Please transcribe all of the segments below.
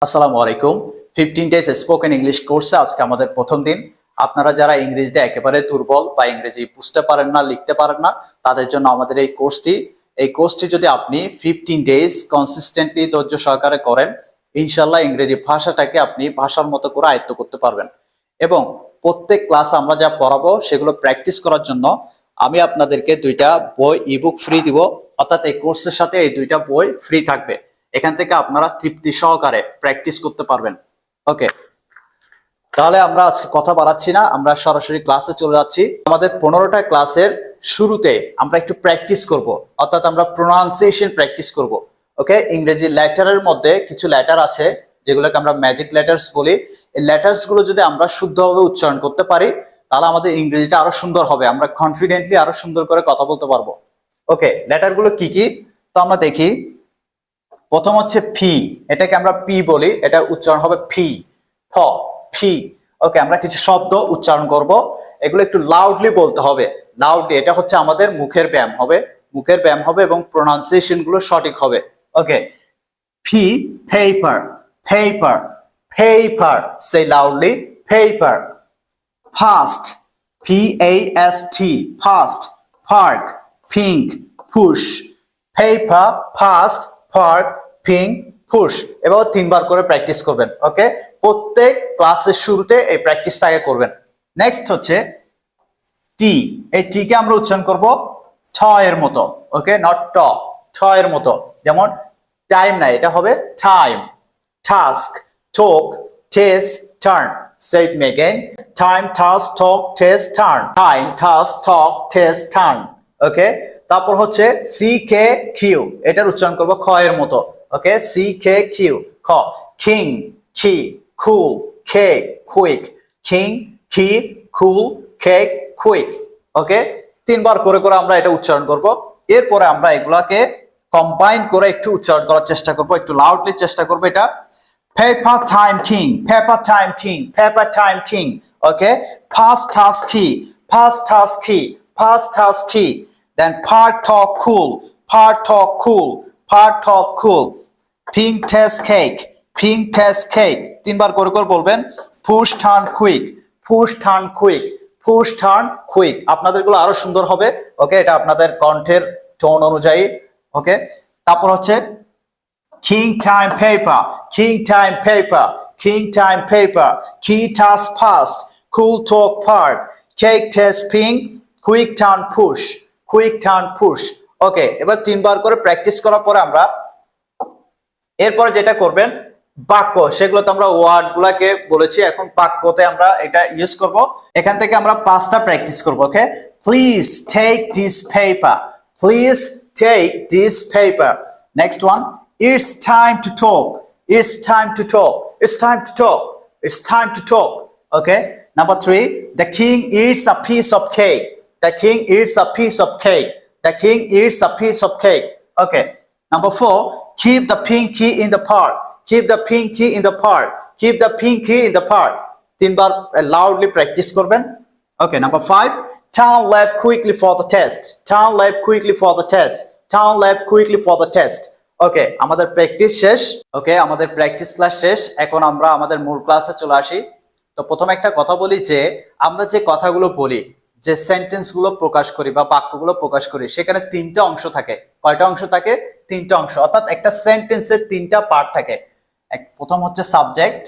আসসালামু আলাইকুম। 15 days spoken English কোর্সে আজকে আমাদের প্রথম দিন। আপনারা যারা ইংরেজিতে একেবারে দুর্বল বা ইংরেজি বুঝতে পারেন না, লিখতে পারেন না, তাদের জন্য আমাদের এই কোর্সটি যদি আপনি 15 ডেজ কনসিস্টেন্টলি ধৈর্য সহকারে করেন, ইনশাল্লাহ ইংরেজি ভাষাটাকে আপনি ভাষার মতো করে আয়ত্ত করতে পারবেন। এবং প্রত্যেক ক্লাস আমরা যা পড়াবো সেগুলো প্র্যাকটিস করার জন্য আমি আপনাদেরকে দুইটা বই ইবুক ফ্রি দিব, অর্থাৎ এই কোর্সের সাথে এই দুইটা বই ফ্রি থাকবে। এখান থেকে আপনারা তৃপ্তি সহকারে প্র্যাকটিস করতে পারবেন। ওকে, তাহলে আমরা আজকে কথা বাড়াচ্ছি না, আমরা সরাসরি ক্লাসে চলে যাচ্ছি। আমাদের 15টা ক্লাসের শুরুতে আমরা একটু প্র্যাকটিস করব, অর্থাৎ আমরা প্রোনাউন্সিয়েশন প্র্যাকটিস করব। ওকে, ইংরেজি লেটারের মধ্যে কিছু লেটার আছে যেগুলোকে আমরা ম্যাজিক লেটার্স বলি। এই লেটার্স গুলো যদি আমরা শুদ্ধভাবে উচ্চারণ করতে পারি তাহলে আমাদের ইংরেজিটা আরো সুন্দর হবে, আমরা কনফিডেন্টলি আরো সুন্দর করে কথা বলতে পারবো। ওকে, লেটার গুলো কি কি তো আমরা দেখি। প্রথম হচ্ছে ফি, এটাকে আমরা পি বলি, এটা উচ্চারণ হবে ফি, ফ, ফি। ওকে, আমরা কিছু শব্দ উচ্চারণ করব, এগুলো একটু লাউডলি বলতে হবে, লাউডলি। এটা হচ্ছে আমাদের মুখের ব্যায়াম হবে এবং প্রোনাউন্সিয়েশন গুলো সঠিক হবে। Okay, P, paper, paper, paper, say loudly, paper. Past, P-A-S-T, past, park, pink, push, paper, past, park, pink, push. এবার 3বার করে প্র্যাকটিস করবেন। ওকে, প্রত্যেক ক্লাসের শুরুতে এই প্র্যাকটিসটা আগে করবেন। নেক্সট হচ্ছে টি, এই টি কে আমরা উচ্চারণ করব ঠ এর মতো। ওকে, নট ট, ঠ এর মতো। যেমন টাইম না, এটা হবে টাইম। টাস্ক, টোক, test, turn. Say it me again. Time, task, talk, test, turn. Time, task, talk, test, turn. Okay? তারপর হচ্ছে C-K, Q, এটার উচ্চারণ করব খ এর মতো। ওকে, C-K, Q, খ। King, key, cool, cake, quick. King, key, cool, cake, quick. ওকে, 3বার করে করে আমরা এটা উচ্চারণ করব। এরপরে আমরা এগুলাকে কম্বাইন করে একটু উচ্চারণ করার চেষ্টা করব, একটু লাউডলি চেষ্টা করব। এটা paper time king, paper time king, paper time king. Okay, past task key, past task key, past task key. Then part talk cool, part talk cool, part talk cool. Pink test cake, pink test cake. 3বার করে করে বলবেন। push turn quick, push turn quick, push turn quick. আপনাদেরগুলো আরো সুন্দর হবে। ওকে, এটা আপনাদের কণ্ঠের tone অনুযায়ী। ওকে, তারপর হচ্ছে king time paper, king time paper, king time paper, key task past, cool talk part, cake test pink, quick turn push, quick turn push. ওকে, এবার 3বার করে প্র্যাকটিস করার পরে আমরা এরপরে যেটা করবেন বাক্য, সেগুলো তো আমরা ওয়ার্ড গুলাকে বলেছি, এখন বাক্যতে আমরা এটা ইউজ করব। এখান থেকে আমরা 5টা প্র্যাকটিস করব। Okay, please take this paper, please take this paper. Next one, it's time to talk, it's time to talk, it's time to talk, it's time to talk. Okay, number 3, the king eats a piece of cake, the king eats a piece of cake, the king eats a piece of cake. Okay, number 4, keep the pink key in the park, keep the pink key in the park, keep the pink key in the park. 3বার loudly practice করবেন। Okay, number 5, turn left quickly for the test, turn left quickly for the test, turn left quickly for the test. ওকে, আমাদের practice শেষ। ওকে, আমাদের practice class শেষ। এখন আমরা আমাদের মূল ক্লাসে চলে আসি। তো প্রথমে একটা কথা বলি যে আমরা যে কথাগুলো বলি, যে সেন্টেন্স গুলো প্রকাশ করি বা বাক্যগুলো প্রকাশ করি, সেখানে 3টা অংশ থাকে। কয়টা অংশ থাকে? 3টা অংশ, অর্থাৎ একটা সেন্টেন্সের 3টা পার্ট থাকে। প্রথম হচ্ছে সাবজেক্ট,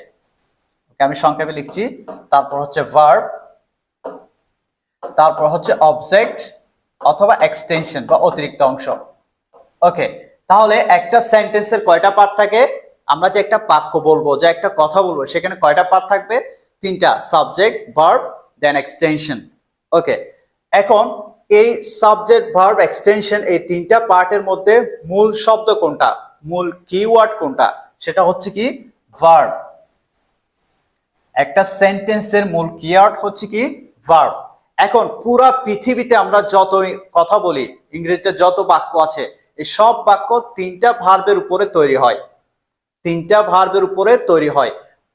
ওকে আমি সংক্ষেপে লিখছি, তারপর হচ্ছে ভার্ব, তারপর হচ্ছে অবজেক্ট অথবা এক্সটেনশন বা অতিরিক্ত অংশ। ওকে, তাহলে একটা সেন্টেন্সের কয়টা পার্ট থাকে? আমরা যে একটা বাক্য বলবো, যে একটা কথা বলবো, সেখানে কয়টা পার্ট থাকবে? 3টা, সাবজেক্ট, ভার্ব, দেন এক্সটেনশন। ওকে, এখন এই সাবজেক্ট, ভার্ব, এক্সটেনশন, এই 3টা পার্টের মধ্যে মূল শব্দ কোনটা, মূল কিওয়ার্ড কোনটা? সেটা হচ্ছে কি ভার্ব। একটা সেন্টেন্সের মূল কিওয়ার্ড হচ্ছে কি ভার্ব। এখন পুরা পৃথিবীতে আমরা যত কথা বলি, ইংরেজিতে যত বাক্য আছে, এই সব বাক্য 3টা ভার্বের উপরে তৈরি হয়, 3টা ভার্বের উপরে তৈরি হয়।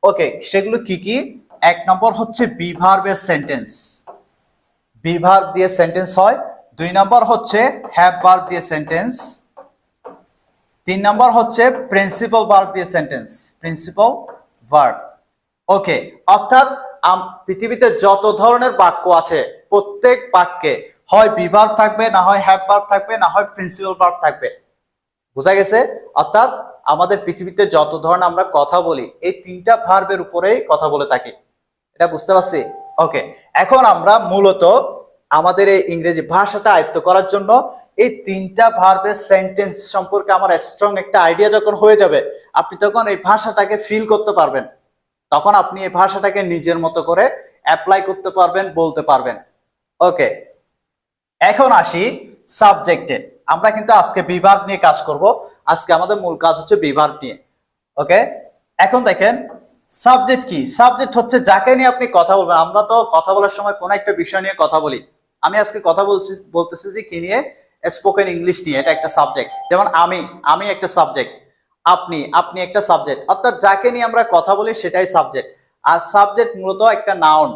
ওকে, সেগুলো কি কি? 1 নম্বর হচ্ছে বি ভার্বের সেন্টেন্স, বি ভার্ব দিয়ে সেন্টেন্স হয়। 2 নম্বর হচ্ছে হ্যাভ ভার্ব দিয়ে সেন্টেন্স। 3 নাম্বার হচ্ছে প্রিন্সিপাল ভার্ব দিয়ে সেন্টেন্স, প্রিন্সিপাল ভার্ব। ওকে, অর্থাৎ পৃথিবীতে যত ধরনের বাক্য আছে প্রত্যেক বাক্যে হয় বি ভার্ব থাকবে, না হয় হ্যাভ ভার্ব থাকবে, না হয় প্রিন্সিপাল ভার্ব থাকবে। বোঝা গেছে? অর্থাৎ আমাদের পৃথিবীতে যত ধরনের আমরা কথা বলি এই 3টা ভার্বের উপরেই কথা বলে থাকি। এটা বুঝতে পারছি? ওকে, এখন আমরা মূলত আমাদের এই ইংরেজি ভাষাটা আয়ত্ত করার জন্য এই 3টা ভার্বের সেন্টেন্স সম্পর্কে আমার স্ট্রং একটা আইডিয়া যখন হয়ে যাবে, আপনি তখন এই ভাষাটাকে ফিল করতে পারবেন, তখন আপনি এই ভাষাটাকে নিজের মতো করে অ্যাপ্লাই করতে পারবেন, বলতে পারবেন। ওকে, এখন আসি সাবজেক্টে। আমরা কিন্তু আজকে বি ভার্ব নিয়ে কাজ করব, আজকে আমাদের মূল কাজ হচ্ছে বি ভার্ব নিয়ে। ওকে, এখন দেখেন সাবজেক্ট কি? সাবজেক্ট হচ্ছে যাকে নিয়ে আপনি কথা বলবেন। আমরা তো কথা বলার সময় কোনো একটা বিষয় নিয়ে কথা বলি। আমি আজকে কথা বলতেছি যে কি নিয়ে? স্পোকেন ইংলিশ নিয়ে। এটা একটা সাবজেক্ট। যেমন আমি একটা সাবজেক্ট, আপনি একটা সাবজেক্ট। অর্থাৎ যাকে নিয়ে আমরা কথা বলি সেটাই সাবজেক্ট। আর সাবজেক্ট মূলত একটা নাউন।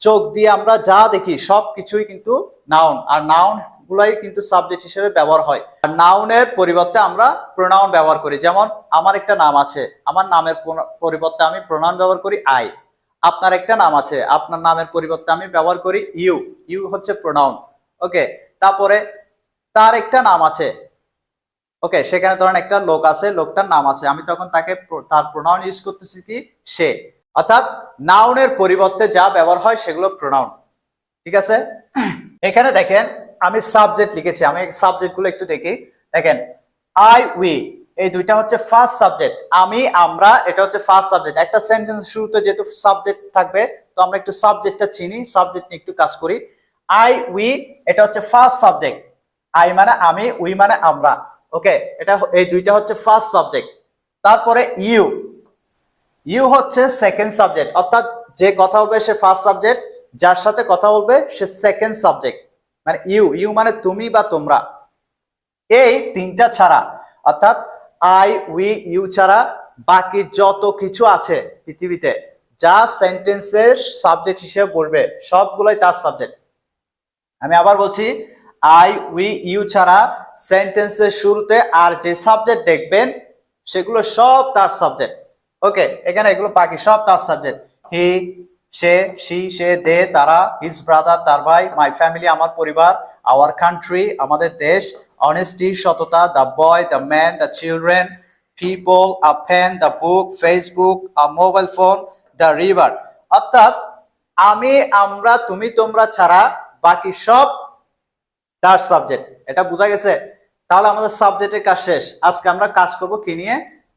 চোখ দিয়ে আমরা যা দেখি সবকিছুই কিন্তু নাউন, আর নাউন গুলাই কিন্তু সাবজেক্ট হিসেবে ব্যবহার হয়। আর নাউনের পরিবর্তে আমরা প্রোনাউন ব্যবহার করি। যেমন আমার একটা নাম আছে, আমার নামের পরিবর্তে আমি প্রোনাউন ব্যবহার করি আই। আপনার একটা নাম আছে, আপনার নামের পরিবর্তে আমি ব্যবহার করি ইউ হচ্ছে প্রোনাউন। ওকে, তারপরে তার একটা নাম আছে। ওকে, সেখানে ধরেন একটা লোক আছে, লোকটার নাম আছে, আমি তখন তাকে তার প্রোনাউন ইউজ করতেছি কি সে। অর্থাৎ নাউনের পরিবর্তে যা ব্যবহার হয় সেগুলো প্রোনাউন। ঠিক আছে? এখানে দেখেন আমি সাবজেক্ট লিখেছি, আমি সাবজেক্ট গুলো একটু দেখি। দেখেন আই উই এই দুইটা হচ্ছে ফার্স্ট সাবজেক্ট। আমি আমরা এটা হচ্ছে ফার্স্ট সাবজেক্ট। একটা সেন্টেন্স শুরুতে যেহেতু সাবজেক্ট থাকবে, তো আমরা একটু সাবজেক্টটা চিনি, সাবজেক্ট নিয়ে একটু কাজ করি। আই উই এটা হচ্ছে ফার্স্ট সাবজেক্ট। আই মানে আমি, উই মানে আমরা। ওকে, এটা এই দুইটা হচ্ছে ফার্স্ট সাবজেক্ট। তারপরে ইউ হচ্ছে সেকেন্ড সাবজেক্ট। অর্থাৎ যে কথা বলবে সে ফার্স্ট সাবজেক্ট, যার সাথে কথা বলবে সে সেকেন্ড সাবজেক্ট। মানে ইউ মানে তুমি বা তোমরা। এই 3টা ছাড়া, অর্থাৎ আই উই ইউ ছাড়া বাকি যত কিছু আছে পৃথিবীতে যা সেন্টেন্সের সাবজেক্ট হিসেবে বলবে সবগুলোই তার সাবজেক্ট। আমি আবার বলছি, আই উই ইউ ছাড়া সেন্টেন্সের শুরুতে আর যে সাবজেক্ট দেখবেন সেগুলো সব তার সাবজেক্ট। ওকে, এখানে এগুলো বাকি সব তার সাবজেক্ট। হি, সে, সে, দে, তারা, হিজ ব্রাদার, তার ভাই, মাই ফ্যামিলি, আমার পরিবার, আওয়ার কান্ট্রি, আমাদের দেশ, অনেস্টি, সততা, the boy, the man, the children, people, a pen, the book, Facebook, a mobile phone, the river. অর্থাৎ আমি, আমরা, তুমি, তোমরা ছাড়া বাকি সব তার সাবজেক্ট। এটা বোঝা গেছে? তাহলে আমাদের সাবজেক্টের কাজ শেষ। আজকে আমরা কাজ করব কি নিয়ে?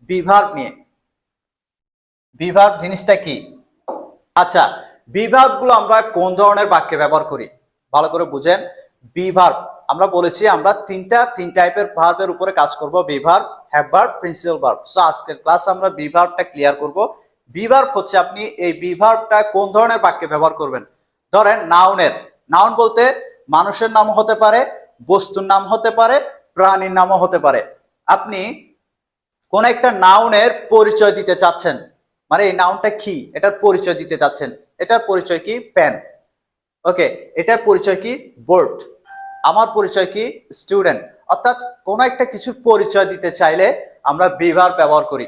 বি ভার্ব নিয়ে। বি ভার্ব জিনিসটা কি? আচ্ছা, বি ভার্ব গুলো আমরা কোন ধরনের বাক্যে ব্যবহার করি ভালো করে বুঝেন। বি ভার্ব আমরা বলেছি আমরা তিন টাইপের ভার্বের উপরে কাজ করব, be verb, have verb, principal verb. So আজকের ক্লাস আমরা বি ভার্বটা ক্লিয়ার করব। বি ভার্ব হচ্ছে আপনি এই বি ভার্বটা কোন ধরনের বাক্যে ব্যবহার করবেন। ধরেন নাউন বলতে মানুষের নাম হতে পারে, বস্তুর নাম হতে পারে, প্রাণীর নামও হতে পারে। আপনি কোন একটা নাউনের পরিচয় দিতে চাচ্ছেন, মানে এই নাউনটা কি এটার পরিচয় দিতে চাচ্ছেন। এটার পরিচয় কি? পেন। ওকে, এটার পরিচয় কি? বোর্ড। আমার পরিচয় কি? স্টুডেন্ট। অর্থাৎ কোন একটা কিছুর পরিচয় দিতে চাইলে আমরা বি ভার্ব ব্যবহার করি।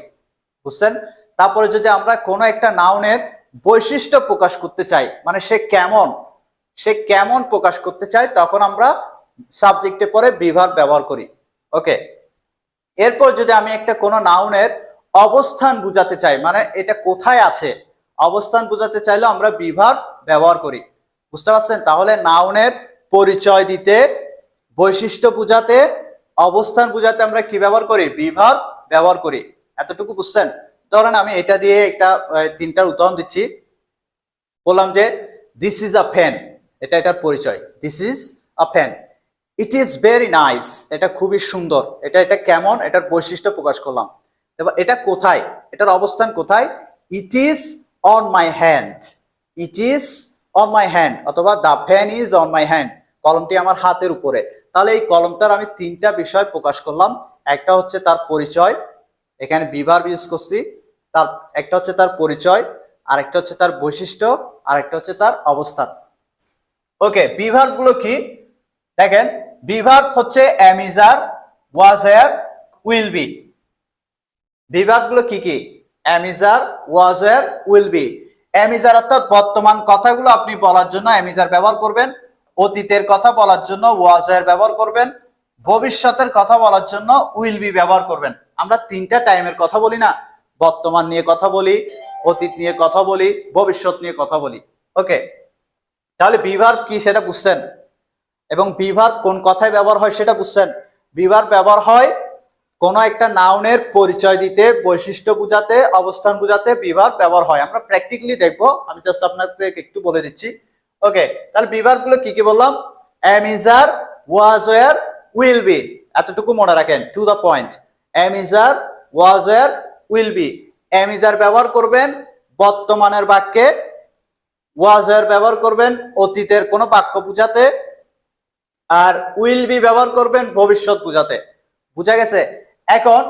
বুঝছেন? তারপরে যদি আমরা কোন একটা নাউনের বৈশিষ্ট্য প্রকাশ করতে চাই, মানে সে কেমন প্রকাশ করতে চায়, তখন আমরা সাবজেক্টে পরে বি ভার্ব ব্যবহার করি। ওকে, এরপর যদি আমি একটা কোন নাউনের অবস্থান বুঝাতে চাই, মানে এটা কোথায় আছে, অবস্থান বুঝাতে চাইলে আমরা বি ভার্ব ব্যবহার করি। বুঝতে পারছেন? তাহলে নাউনের পরিচয় দিতে, বৈশিষ্ট্য বুঝাতে, অবস্থান বুঝাতে আমরা কি ব্যবহার করি? বি ভার্ব ব্যবহার করি। এতটুকু বুঝছেন? ধরেন আমি এটা দিয়ে একটা 3টার উদাহরণ দিচ্ছি। বললাম যে দিস ইজ আ পেন, এটার পরিচয়। This is a pen. It is very nice, এটা খুবই সুন্দর। এটা কেমন, এটার বৈশিষ্ট্য প্রকাশ করলাম। এবার এটা কোথায়, এটার অবস্থান কোথায়? It is on my hand. It is on my hand, অথবা the pen is on my hand, কলমটি আমার হাতের উপরে। তাহলে এই কলমটার আমি 3টা বিষয় প্রকাশ করলাম। একটা হচ্ছে তার পরিচয়, এখানে বি ভার্ব ইউজ করছি। তার একটা হচ্ছে তার পরিচয়, আর একটা হচ্ছে তার বৈশিষ্ট্য, আর একটা হচ্ছে তার অবস্থান। ওকে, বি ভার্ব গুলো কি দেখেন। বি ভার্ব হচ্ছে am, is, are, was, are, will be। বিভাগগুলো কি কি? am is are, was were, will be। am is are অর্থাৎ বর্তমান কথাগুলো আপনি বলার জন্য am is are ব্যবহার করবেন, অতীতের কথা বলার জন্য was were ব্যবহার করবেন, ভবিষ্যতের কথা বলার জন্য will be ব্যবহার করবেন। আমরা তিনটা টাইমের কথা বলি না, বর্তমান নিয়ে কথা বলি, অতীত নিয়ে কথা বলি, ভবিষ্যৎ নিয়ে কথা বলি। ওকে, তাহলে বিভাগ কি সেটা বুঝছেন, এবং বিভাগ কোন কথায় ব্যবহার হয় সেটা বুঝছেন। বিভাগ ব্যবহার হয় কোন একটা নাউনের পরিচয় দিতে, বৈশিষ্ট্য বোঝাতে, অবস্থান বোঝাতে বিভাগ ব্যবহার হয়। আমরা প্র্যাকটিক্যালি দেখবো, আমি জাস্ট আপনাদের একটু বলে দিচ্ছি। ওকে, তাহলে বিভাগগুলো কি কি বললাম? am is are, was were, will be। এতটুকু মনে রাখেন, to the point. am is are, was were, will be। am is are ব্যবহার করবেন বর্তমানের বাক্যে, was were ব্যবহার করবেন অতীতের কোনো বাক্য বোঝাতে, আর will be ব্যবহার করবেন ভবিষ্যৎ বোঝাতে। বুঝা গেছে? এখন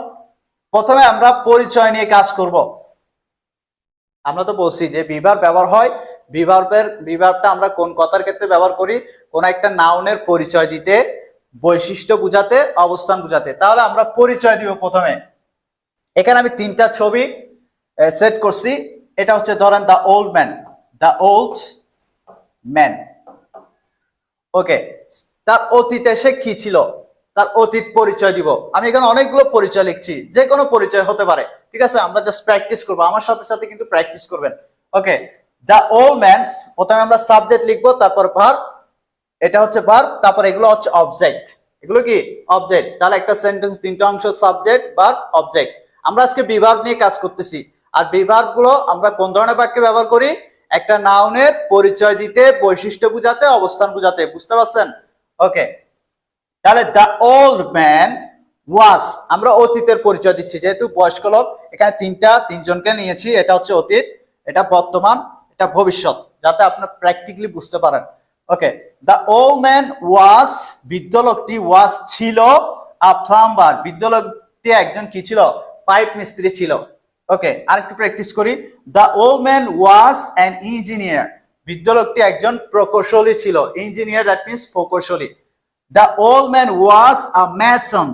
প্রথমে আমরা পরিচয় নিয়ে কাজ করব। আমরা তো বলছি যে বিভাগ ব্যবহার হয়, বিভাগটা আমরা কোন কথার ক্ষেত্রে ব্যবহার করি? কোন একটা নাউনের পরিচয় দিতে, বৈশিষ্ট্য বোঝাতে, অবস্থান বোঝাতে। তাহলে আমরা পরিচয় দিব প্রথমে। এখানে আমি তিনটা ছবি সেট করছি। এটা হচ্ছে ধরেন the old man, the old man. Okay, তার অতীতে সে কি ছিল, তার অতীত পরিচয় দিব। আমি এখানে অনেকগুলো পরিচয় লিখছি, যে কোনো পরিচয় হতে পারে, ঠিক আছে? আমরা জাস্ট প্র্যাকটিস করবো, আমার সাথে সাথে কিন্তু প্র্যাকটিস করবেন। ওকে, দ্য ওল্ড ম্যান, প্রথমে আমরা সাবজেক্ট লিখবো, তারপর ভার্ব, এটা হচ্ছে ভার্ব, তারপর এগুলো হচ্ছে অবজেক্ট। এগুলো কি? অবজেক্ট। তাহলে একটা সেন্টেন্স তিনটা অংশ, সাবজেক্ট, ভার্ব, অবজেক্ট। আমরা আজকে বিভাগ নিয়ে কাজ করতেছি। আর বিভাগগুলো আমরা কোন ধরনের বাক্যে ব্যবহার করি? একটা নাউনের পরিচয় দিতে, বৈশিষ্ট্য বোঝাতে, অবস্থান বোঝাতে। বুঝতে পারছেন? ওকে, তাহলে দ্য ওল্ড ম্যান ওয়াজ, আমরা অতীতের পরিচয় দিচ্ছি, যেহেতু বয়স্ক লোক, এখানে তিনজনকে নিয়েছি। এটা হচ্ছে অতীত, এটা বর্তমান, এটা ভবিষ্যৎ, যাতে আপনার প্র্যাকটিক্যালি বুঝতে পারেন। ওকে, দ্য ওল্ড ম্যান ওয়াজ, বৃদ্ধ লোকটি, ওয়াজ ছিল, আ প্লাম্বার, বৃদ্ধ লোকটি একজন কি ছিল? পাইপ মিস্ত্রি ছিল। ওকে, আরেকটু প্র্যাকটিস করি। The old man was an engineer, বৃদ্ধ লোকটি একজন প্রকৌশলী ছিল। ইঞ্জিনিয়ার দ্যাট মিনস প্রকৌশলী। The old man was a Mason,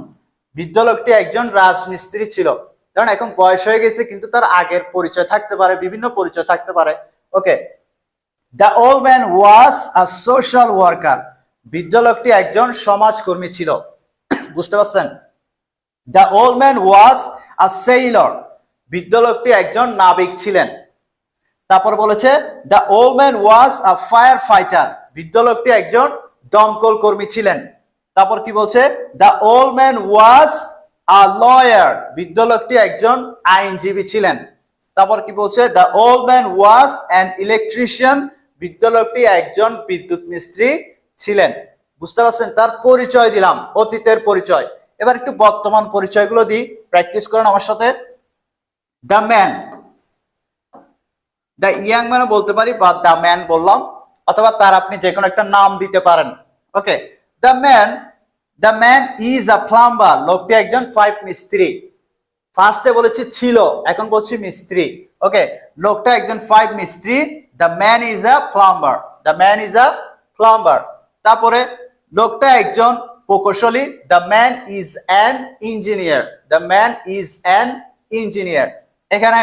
বৃদ্ধ লোকটি একজন রাজমিস্ত্রি ছিল। কারণ এখন বয়স হয়ে গেছে, কিন্তু তার আগের পরিচয় থাকতে পারে, বিভিন্ন পরিচয় থাকতে পারে। Okay, the old man was a social worker, বৃদ্ধ লোকটি একজন সমাজকর্মী ছিল। বুঝতে পারছেন? The old man was a sailor, বৃদ্ধ লোকটি একজন নাবিক ছিলেন। তারপর বলেছে the old man was a firefighter, বৃদ্ধ লোকটি একজন দমকল কর্মী ছিলেন। তারপর কি বলছে? The old man was a lawyer, বৃদ্ধ লোকটি একজন আইনজীবী ছিলেন। তারপর কি বলছে? The old man was an electrician, বৃদ্ধ লোকটি একজন বিদ্যুৎ মিস্ত্রি ছিলেন। বুঝতে পারছেন? তার পরিচয় দিলাম, অতীতের পরিচয়। এবার একটু বর্তমান পরিচয়গুলো দিই, প্র্যাকটিস করেন আমার সাথে। দ্য ম্যান, দ্য ইয়াং ম্যানও বলতে পারি, বা দ্য ম্যান বললাম, অথবা তার আপনি যে কোনো একটা নাম দিতে পারেন। Okay, the man is a plumber, লোকটি একজন পাইপ মিস্ত্রি। ফার্স্টে বলেছি ছিল, এখন বলছি মিস্ত্রি। ওকে, লোকটা একজন পাইপ মিস্ত্রি। The man is a plumber, the man is a plumber. তারপরে লোকটা একজন প্রকৌশলী। The man is an engineer, the man is an engineer. এখানে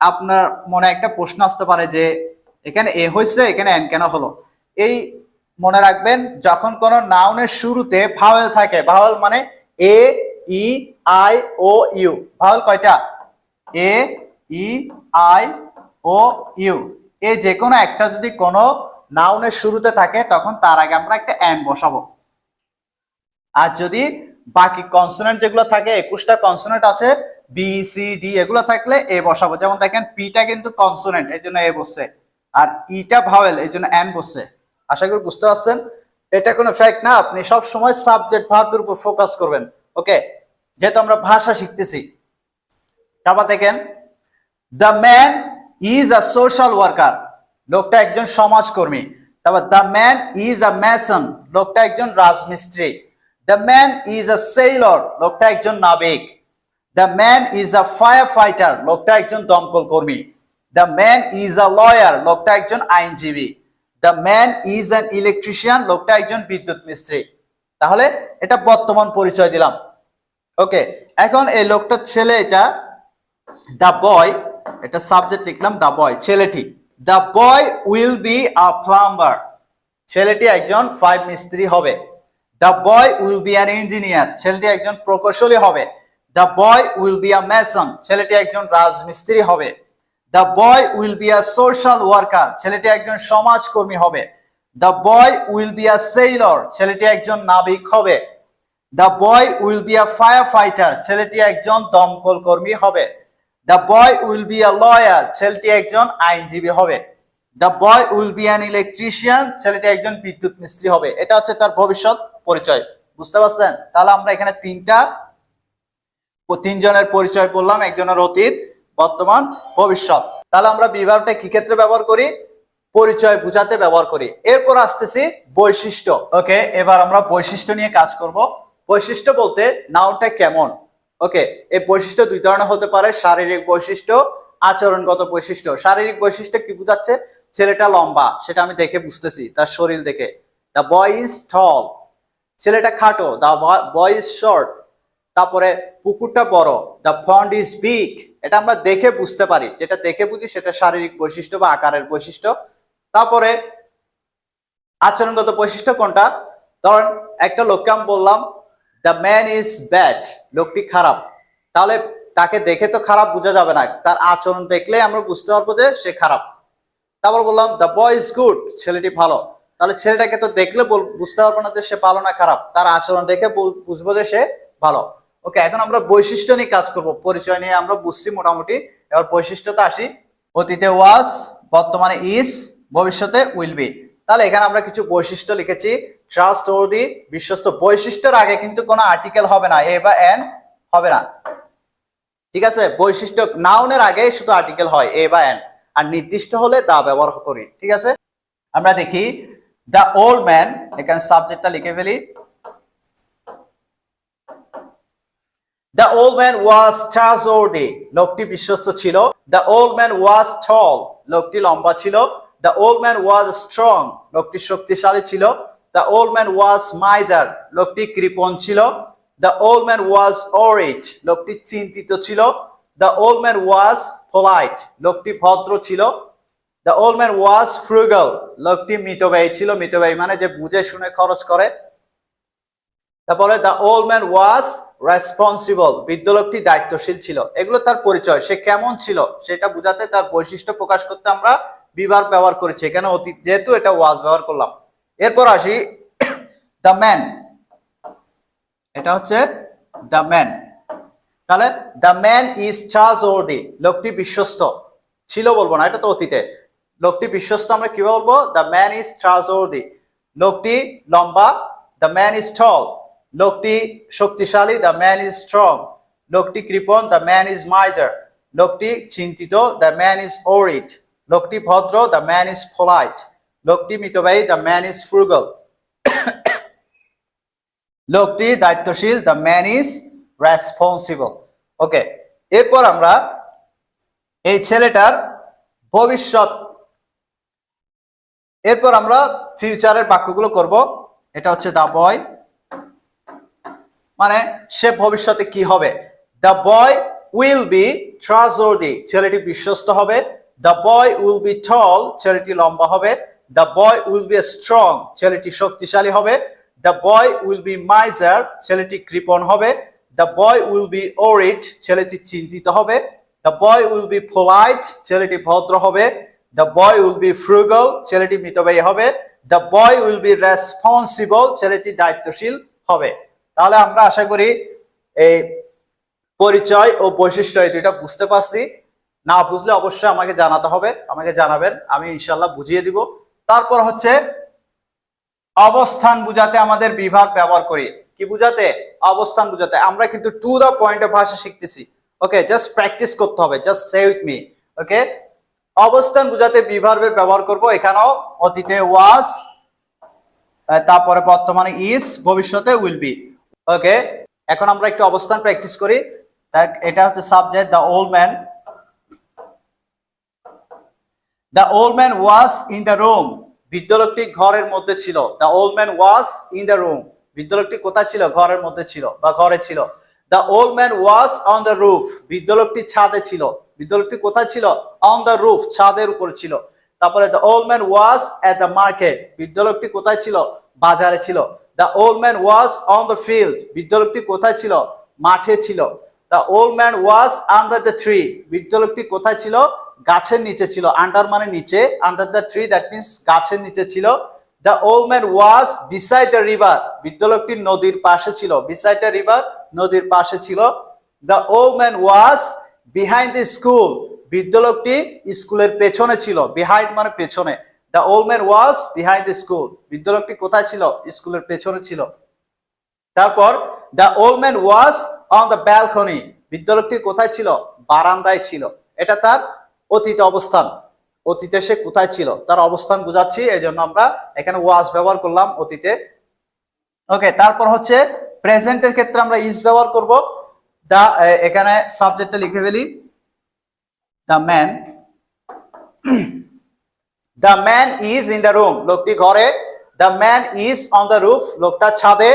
আপনার মনে একটা প্রশ্ন আসতে পারে যে এখানে এ হয়েছে, এখানে এন কেন হলো? এই মনে রাখবেন, যখন কোন নাউনের শুরুতে ভাওয়েল থাকে, ভাওয়েল মানে এ, ই, আই, ও, ইউ। ভাওয়েল কয়টা? এ, ই, আই, ও, ইউ। এই যে কোনো একটা যদি কোনো নাউনের শুরুতে থাকে, তখন তার আগে আমরা একটা এন বসাবো। আর যদি বাকি কনসোনেন্ট যেগুলো থাকে, 21টা কনসোনেন্ট আছে, বি, সি, ডি, এগুলো থাকলে এ বসাবো। যেমন দেখেন পিটা কিন্তু কনসোনেন্ট, এই জন্য এ বসছে, আর ইটা ভাওয়েল, এই জন্য এন বসছে। আশা করি বুঝতে পারছেন। এটা কোনো ফ্যাক্ট না, আপনি সব সময় সাবজেক্ট ভার্বের উপর ফোকাস করবেন। ওকে, যেহেতু আমরা ভাষা শিখতেছি। তারপর দেখেন the man is a social worker, লোকটা একজন সমাজকর্মী। তারপর the man is a Mason, লোকটা একজন রাজমিস্ত্রি। The man is a Sailor, লোকটা একজন নাবিক। The man is a fire fighter, লোকটা একজন দমকল কর্মী। The man is a lawyer, লোকটা একজন আইনজীবী। The man is an electrician, লোকটা একজন বিদ্যুৎ মিস্ত্রি। তাহলে এটা বর্তমান পরিচয় দিলাম। ওকে, এখন এই লোকটার ছেলে, এটা দ্য বয়, এটা সাবজেক্ট লিখলাম, দ্য বয় ছেলেটি, the boy will be a plumber, ছেলেটি একজন পাইপ মিস্ত্রি হবে। The boy will be an engineer, ছেলেটি একজন প্রকৌশলী হবে। The boy will be a Mason, ছেলেটি একজন রাজমিস্ত্রি হবে। The boy will be a social worker, ছেলেটি একজন সমাজকর্মী হবে। The boy will be a Sailor, ছেলেটি একজন নাবিক হবে। The boy will be a fire fighter, ছেলেটি একজন দমকল কর্মী হবে। The boy will be a lawyer, ছেলেটি একজন আইনজীবী হবে। The boy will be an electrician, ছেলেটি একজন বিদ্যুৎ মিস্ত্রি হবে। এটা হচ্ছে তার ভবিষ্যৎ পরিচয়, বুঝতে পারছেন? তাহলে আমরা এখানে তিনজনের পরিচয় বললাম, একজনের অতীত, বর্তমান, ভবিষ্যৎ। তাহলে আমরা বিভাগটা কি ক্ষেত্রে ব্যবহার করি? পরিচয় বুঝাতে ব্যবহার করি। এরপর আসতেছি বৈশিষ্ট্য। ওকে, এবার আমরা বৈশিষ্ট্য নিয়ে কাজ করব। বৈশিষ্ট্য বলতে নাউনটা কেমন। ওকে, এই বৈশিষ্ট্য দুই ধরনের হতে পারে, শারীরিক বৈশিষ্ট্য, আচরণগত বৈশিষ্ট্য। শারীরিক বৈশিষ্ট্য কি বোঝাচ্ছে? ছেলেটা লম্বা, সেটা আমি দেখে বুঝতেছি তার শরীর দেখে। দ্য বয় ইজ টল, ছেলেটা খাটো, দ্য বয় ইজ শর্ট। তারপরে পুকুরটা বড়, দ্য পন্ড ইজ বিগ, এটা আমরা দেখে বুঝতে পারি, যেটা দেখে বুঝি সেটা শারীরিক বৈশিষ্ট্য বা আকারের বৈশিষ্ট্য। তারপরে আচরণগত বৈশিষ্ট্য কোনটা? ধরেন একটা লোককে আমি বললাম দ্য ম্যান ইজ ব্যাড, লোকটি খারাপ, তাহলে তাকে দেখে তো খারাপ বোঝা যাবে না, তার আচরণ দেখলে আমরা বুঝতে পারবো যে সে খারাপ। তারপর বললাম দ্য বয় ইজ গুড, ছেলেটি ভালো, তাহলে ছেলেটাকে তো দেখলে বুঝতে পারবো না যে সে ভালো না খারাপ, তার আচরণ দেখে বুঝবো যে সে ভালো। ওকে, এখন আমরা বৈশিষ্ট্য নিয়ে কাজ করব। পরিচয় নিয়ে আমরা বুঝছি মোটামুটি, এবার বৈশিষ্ট্যতে আসি। অতীতে ওয়াজ, বর্তমানে ইজ, ভবিষ্যতে উইল বি। তাহলে এখানে আমরা কিছু বৈশিষ্ট্য লিখেছি। ট্রাস্টওয়ার্দি, বিশ্বস্ত। বৈশিষ্ট্যের আগে কিন্তু কোনো আর্টিকেল হবে না, এ বা এন হবে না, ঠিক আছে? বৈশিষ্ট্য নাউনের আগে শুধু আর্টিকেল হয়, এ বা এন, আর নির্দিষ্ট হলে দা ব্যবহার করি, ঠিক আছে? আমরা দেখি দ্য ওল্ড ম্যান, এখানে সাবজেক্টটা লিখে ফেলি। The old man was trustworthy, লোকটি বিশ্বস্ত ছিল। দ্য ওল্ড ম্যান ওয়াজ টল, লোকটি লম্বা ছিল। The old man was strong, লোকটি শক্তিশালী ছিল। The old man was miser, লোকটি কৃপণ ছিল। The old man was worried, লোকটি চিন্তিত ছিল। The old man was polite, লোকটি ভদ্র ছিল। The old man was frugal, লোকটি মিতব্যয়ী ছিল। মিতব্যয়ী মানে যে বুঝে শুনে খরচ করে। তারপরে the old man was responsible, বৃদ্ধ লোকটি দায়িত্বশীল ছিল। এগুলো তার পরিচয়, সে কেমন ছিল সেটা বোঝাতে, তার বৈশিষ্ট্য প্রকাশ করতে আমরা বিভাগ ব্যবহার করেছি। এখানে অতীত যেহেতু, এটা ওয়াজ ব্যবহার করলাম। এরপর আসি দ্য ম্যান, এটা হচ্ছে দ্য ম্যান। তাহলে দ্য ম্যান ইজ ট্রাস্টওয়ার্দি, লোকটি বিশ্বস্ত ছিল বলবো না, এটা তো অতীতে। লোকটি বিশ্বস্ত আমরা কিভাবে বলবো? The man is trustworthy. লোকটি লম্বা, দ্য ম্যান ইজ টল। লোকটি শক্তিশালী, দ্য ম্যান ইজ স্ট্রং। লোকটি কৃপণ, দ্য ম্যান ইজ মাইজার। লোকটি চিন্তিত, দ্য ম্যান ইজ ওরিড। লোকটি ভদ্র, দ্য ম্যান ইজ পোলাইট। লোকটি মিতব্যয়ী, দ্য ম্যান ইজ ফ্রুগাল। লোকটি দায়িত্বশীল, দ্য ম্যান ইজ রেসপন্সিবল। ওকে, এরপর আমরা এই ছেলেটার ভবিষ্যৎ, এরপর আমরা ফিউচারের বাক্যগুলো করব। এটা হচ্ছে দ্য বয়, মানে সে ভবিষ্যতে কি হবে। The boy will B trustworthy, ছেলেটি বিশ্বস্ত হবে। দ্য বয় উইল বি টল, ছেলেটি লম্বা হবে। The boy will be strong, ছেলেটি শক্তিশালী হবে। The boy will B miser, ছেলেটি কৃপণ হবে। The boy will B worried, ছেলেটি চিন্তিত হবে। The boy will B polite, ছেলেটি ভদ্র হবে। The boy will B frugal, ছেলেটি মিতব্যয়ী হবে। The boy will be responsible, ছেলেটি দায়িত্বশীল হবে। তাহলে আমরা আশা করি এই পরিচয় ও বৈশিষ্ট্য এই দুইটা বুঝতে পারছি। না বুঝলে অবশ্যই আমাকে জানাতে হবে, আমাকে জানাবেন, আমি ইনশাল্লাহ বুঝিয়ে দিব। তারপর হচ্ছে অবস্থান বুঝাতে আমাদের বিভাগ ব্যবহার করি। কি বুঝাতে? অবস্থান বুঝাতে। আমরা কিন্তু টু দা পয়েন্টে ভাষা শিখতেছি। ওকে, জাস্ট প্র্যাকটিস করতে হবে, জাস্ট সে উইথ মি। ওকে, অবস্থান বুঝাতে বিভার্বের ব্যবহার করব। এখানেও অতীতে ওয়াজ, তারপরে বর্তমানে ইজ, ভবিষ্যতে উইল বি। ওকে, এখন আমরা একটু অবস্থান প্র্যাকটিস করি। এটা হচ্ছে subject the old man. The old man was in the room, বৃদ্ধ লোকটি ঘরের মধ্যে ছিল। The old man was in the room, বৃদ্ধ লোকটি কোথায় ছিল? ঘরের মধ্যে ছিল বা ঘরে ছিল। The old man was on the roof, বৃদ্ধ লোকটি ছাদে ছিল। বৃদ্ধ লোকটি কোথায় ছিল? অন দ্য রুফ, ছাদের উপর ছিল। তারপরে the old man was at the market, বৃদ্ধ লোকটি কোথায় ছিল? বাজারে ছিল। The old man was on the field, বৃদ্ধ লোকটি কোথায় ছিল? মাঠে ছিল। The old man was under the tree, বৃদ্ধ লোকটি কোথায় ছিল? গাছের নিচে ছিল। আন্ডার মানে নিচে, under the tree that means গাছের নিচে ছিল। The old man was beside the river, বৃদ্ধ লোকটি নদীর পাশে ছিল। বিসাইড দ্য রিভার, নদীর পাশে ছিল। The old man was behind the school, বৃদ্ধ লোকটি স্কুলের পেছনে ছিল। বিহাইন্ড মানে পেছনে। The old man was behind the school, বৃদ্ধ লোকটি কোথায় ছিল? স্কুলের পেছনে ছিল। তারপর the old man was on the balcony, বৃদ্ধ লোকটি কোথায় ছিল? বারান্দায় ছিল। এটা তার অতীত অবস্থান। অতীতে সে কোথায় ছিল তার অবস্থান বুঝাচ্ছি, এই জন্য আমরা এখানে ওয়াজ ব্যবহার করলাম অতীতে। ওকে, তারপর হচ্ছে প্রেজেন্টের ক্ষেত্রে আমরা ইজ ব্যবহার করব। দা এখানে সাবজেক্টটা লিখে ফেলি, the man, the man is in the room, লোকটি ঘরে। The man is on the roof, লোকটা ছাদে।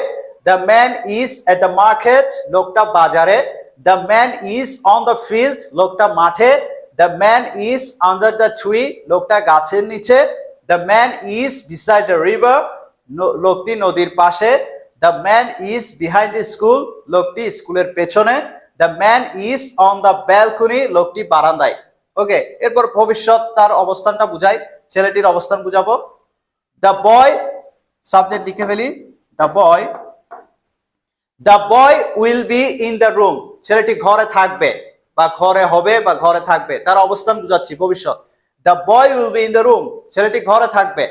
The man is at the market, লোকটা বাজারে। The man is on the field, লোকটা মাঠে। The man is under the tree, লোকটা গাছের নিচে। The man is beside the river, লোকটি নদীর পাশে। The man is behind the school, লোকটি স্কুলের পেছনে। The man is on the balcony, লোকটি বারান্দায়। ওকে, এরপর ভবিষ্যৎ তার অবস্থানটা বুঝাই, ছেলেটির অবস্থান বুঝাবো। দ্য বয়, সাবজেক্ট লিখে ফেলি, the boy, the boy will be in the room, ছেলেটি ঘরে থাকবে বা ঘরে হবে বা ঘরে থাকবে, তার অবস্থান বুঝাচ্ছি ভবিষ্যৎ। The boy will be in the room, ছেলেটি ঘরে থাকবে।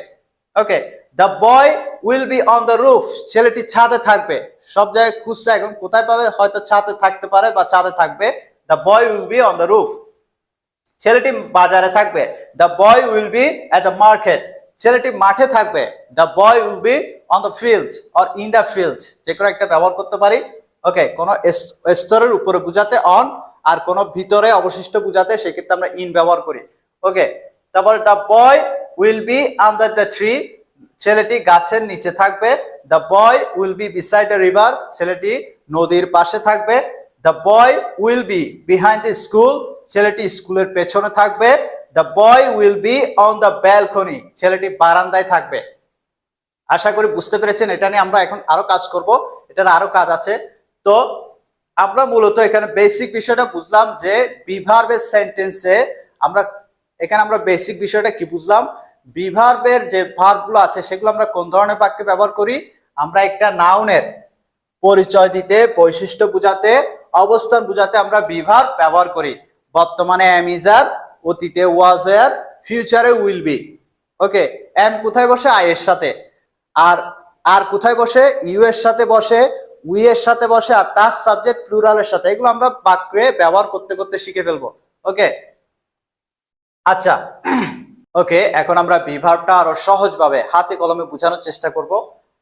Okay, the boy will be on the roof, ছেলেটি ছাদে থাকবে। সব জায়গায় খুঁজছে এখন কোথায় পাবে, হয়তো ছাদে থাকতে পারে বা ছাদে থাকবে। The boy will be on the roof, ছেলেটি বাজারে থাকবে। The boy will be at the market, ছেলেটি মাঠে থাকবে। The boy will be on the field or in the field, যে কোনো একটা ব্যবহার করতে পারি। ওকে, কোন স্তরের উপরে বুঝাতে অন, আর কোন ভিতরে অবশিষ্ট বুঝাতে সেক্ষেত্রে আমরা ইন ব্যবহার করি। ওকে, তারপরে the boy will B under the tree, ছেলেটি গাছের নিচে থাকবে। The boy will B beside the river, ছেলেটি নদীর পাশে থাকবে। The boy will B behind the school, ছেলেটি স্কুলের পেছনে থাকবে। The boy will be on the balcony, ছেলেটি বারান্দায় থাকবে। আশা করি বুঝতে পেরেছেন। এটা নিয়ে আমরা এখন আরো কাজ করব, এটার আরো কাজ আছে। তো আমরা মূলত এখানে বেসিক বিষয়টা বুঝলাম যে বিভার্বের সেন্টেন্সে আমরা বেসিক বিষয়টা কি বুঝলাম, বিভার্বের যে ভার্বগুলো আছে সেগুলো আমরা কোন ধরনের বাক্যে ব্যবহার করি। আমরা একটা নাউনের পরিচয় দিতে, বৈশিষ্ট্য বুঝাতে, অবস্থান বুঝাতে আমরা বিভার্ব ব্যবহার করি। বর্তমানে এম ইজ আর, অতীতে ওয়াজ ওয়্যার, ফিউচারে উইল বি। ওকে, এম কোথায় বসে? আই এর সাথে। আর কোথায় বসে? ইউ এর সাথে বসে, উই এর সাথে বসে, আর তার সাবজেক্ট প্লুরালের সাথে। এগুলো আমরা বাক্যে ব্যবহার করতে করতে শিখে ফেলবো। ওকে, আচ্ছা। ওকে, এখন আমরা বিভার্বটা আরো সহজভাবে হাতে কলমে বোঝানোর চেষ্টা করব।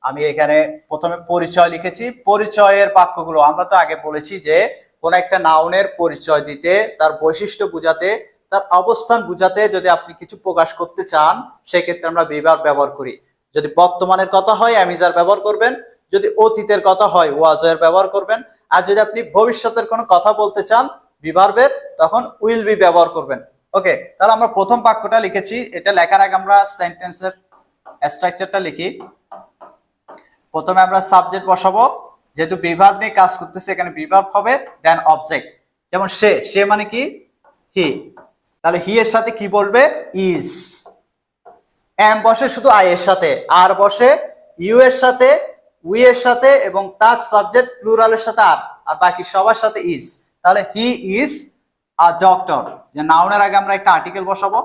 আমি এখানে প্রথমে পরিচয় লিখেছি। পরিচয়ের বাক্যগুলো আমরা তো আগে বলেছি যে কোন একটা নাউনের পরিচয় দিতে, তার বৈশিষ্ট্য বুঝাতে, তার অবস্থান বুঝাতে যদি আপনি কিছু প্রকাশ করতে চান সেক্ষেত্রে আমরা বিভার্ব ব্যবহার করি। যদি বর্তমানের কথা হয় এম ইজ আর ব্যবহার করবেন, যদি অতীতের কথা হয় ওয়াজ ওয়্যার ব্যবহার করবেন, আর যদি আপনি ভবিষ্যতের কোনো কথা বলতে চান বিভার্বের, তখন উইল বি ব্যবহার করবেন। ওকে, তাহলে আমরা প্রথম বাক্যটা লিখেছি। এটা লেখার আগে আমরা সেন্টেন্সের স্ট্রাকচারটা লিখি। প্রথমে আমরা সাবজেক্ট বসাবো, যেহেতু বিভার্ব নিয়ে কাজ করতেছে এখানে বিভার্ব হবে, দেন অবজেক্ট। যেমন সে মানে কি? হি। তাহলে হি এর সাথে কি বলবে? ইজ। এম বসে শুধু আই এর সাথে, আর বসে ইউ এর সাথে, উই এর সাথে, এবং তার সাবজেক্ট প্লুরালের সাথে আর বাকি সবার সাথে ইজ। তাহলে হি ইজ আ ডক্টর। যে নাউনের আগে আমরা একটা আর্টিকেল বসাবো।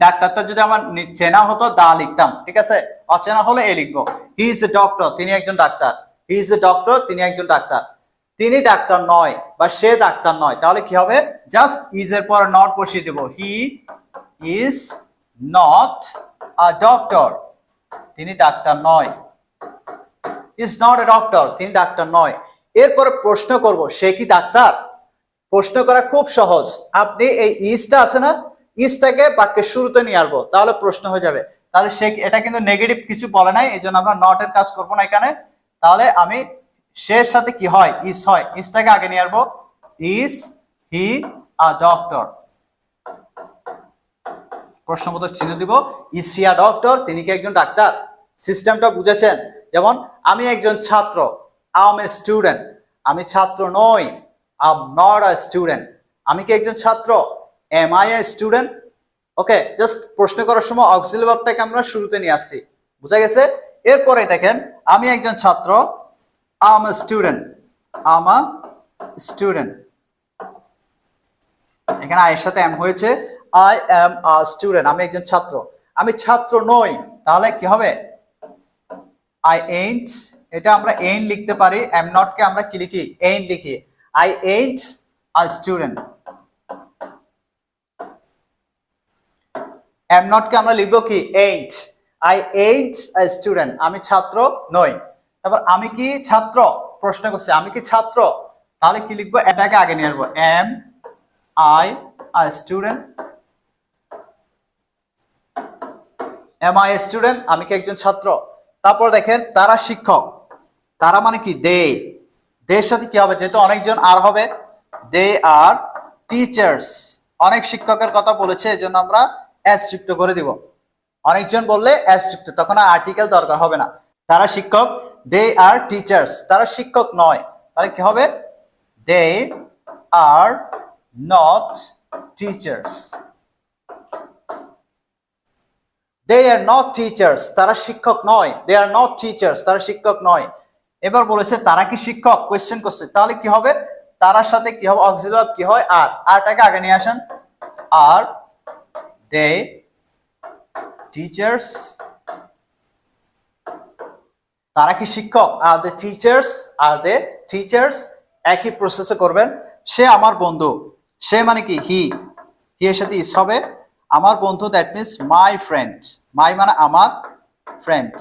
ডাক্তারটা যদি আমার চেনা হতো দা লিখতাম, ঠিক আছে? অচেনা হলে এ লিখবো। হি ইজ এ ডক্টর, তিনি একজন doctor. He is a doctor, তিনি একজন ডাক্তার। তিনি ডাক্তার নয় বা সে ডাক্তার নয়, তাহলে কি হবে? জাস্ট ইজ এর পর নট বসিয়ে দেব। He is not a doctor, তিনি ডাক্তার নয়। ইজ নট এ ডক্টর, তিনি ডাক্তার নয়। এরপরে প্রশ্ন করব, সে কি ডাক্তার? প্রশ্ন করা খুব সহজ। আপনি এই ইজটা আছে না, ইজটাকে বাক্যের শুরুতে নিয়ে আসবো, তাহলে প্রশ্ন হয়ে যাবে। তাহলে সে, এটা কিন্তু নেগেটিভ কিছু বলে নাই, এই জন্য আমরা নট এর কাজ করবো না এখানে। তাহলে সে সাথে কি হয় ইজ হয়, ইজটাকে আগে নিয়ে আসবো। ইজ হি আ ডক্টর, প্রশ্নবোধক চিহ্ন দিব। ইজ হি আ ডক্টর, তিনি কি একজন ডাক্তার? সিস্টেমটা বুঝেছেন? যেমন আমি একজন ছাত্র, আই এম এ স্টুডেন্ট, আমি ছাত্র নই, I am not a student. আমি কি একজন ছাত্র? Am I a student? Okay, just প্রশ্ন করার সময় অক্সিলারি ভার্বটাকে আমরা শুরুতে নিয়ে আসছি, বুঝা গেছে? এরপরে দেখেন আমি একজন ছাত্র, I am a student, I am a student, এখানে আয়ের সাথে এম হয়েছে, আই এম আ স্টুডেন্ট, আমি একজন ছাত্র। আমি ছাত্র নই, তাহলে কি হবে? আই এইন্ট, এটা আমরা এইন লিখতে পারি, এম নট কে আমরা কি লিখি? এইন লিখি। I ain't a student, am not কে আমরা লিখবো কি? Ain't. I ain't a student, আমি ছাত্র নই। তারপর আমি কি ছাত্র? প্রশ্ন করছে আমি কি ছাত্র, তাহলে কি লিখবো? এটাকে আগে নিয়ে আসবো, am I a student, am I a student, আমি কি একজন ছাত্র? তারপর দেখেন তারা শিক্ষক, তারা মানে কি? দে, দের সাথে কি হবে? যেহেতু অনেকজন আর হবে, দে আর টিচার্স, অনেক শিক্ষকের কথা বলেছে, এই জন্য আমরা এস যুক্ত করে দিব। অনেকজন বললে এস যুক্ত, তখন আর আর্টিকেল দরকার হবে না। তারা শিক্ষক, দে আর টিচার্স, তারা শিক্ষক নয়, তাহলে কি হবে? They are not teachers, they are not teachers, তারা শিক্ষক নয়, দে আর নট টিচার্স, তারা শিক্ষক নয়। এবার বলেছে তারা কি শিক্ষক, কোয়েশ্চেন করছে, তাহলে কি হবে? তারার সাথে কি হবে? অক্সিলারি ভার্ব কি হয়? আর, আরটাকে আগে নিয়ে আসেন। আর দে টিচার্স, তারা কি শিক্ষক? আর দে টিচার্স, আর দে টিচার্স, একই প্রসেসে করবেন। সে আমার বন্ধু, সে মানে কি? হি, হি এর সাথে ইস হবে। আমার বন্ধু, that means my friend, my মানে আমার, friend,